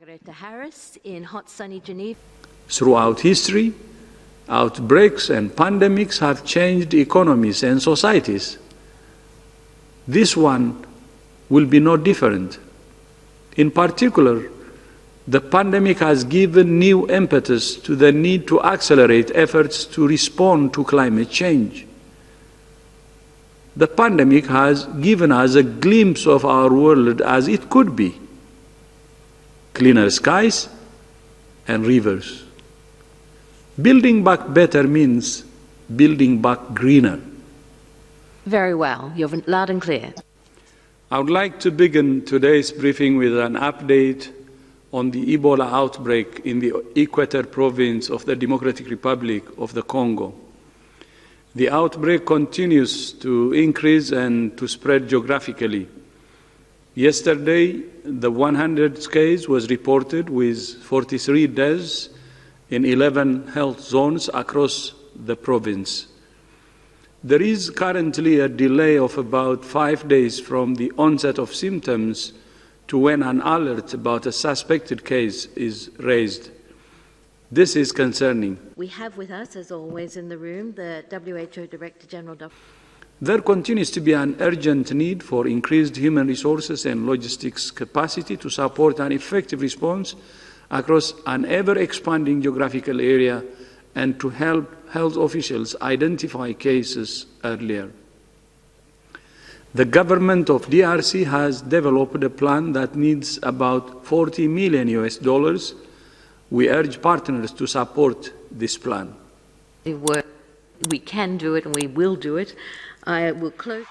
Margareta Harris in hot, sunny Geneva. Throughout history, outbreaks and pandemics have changed economies and societies. This one will be no different. In particular, the pandemic has given new impetus to the need to accelerate efforts to respond to climate change. The pandemic has given us a glimpse of our world as it could be: cleaner skies and rivers. Building back better means building back greener. Very well. You're loud and clear. I would like to begin today's briefing with an update on the Ebola outbreak in the Equator province of the Democratic Republic of the Congo. The outbreak continues to increase and to spread geographically. Yesterday, the 100th case was reported with 43 deaths in 11 health zones across the province. There is currently a delay of about 5 days from the onset of symptoms to when an alert about a suspected case is raised. This is concerning. We have with us, as always in the room, the WHO Director General. There continues to be an urgent need for increased human resources and logistics capacity to support an effective response across an ever-expanding geographical area and to help health officials identify cases earlier. The government of DRC has developed a plan that needs about $40 million. We urge partners to support this plan. We can do it and we will do it. I will close.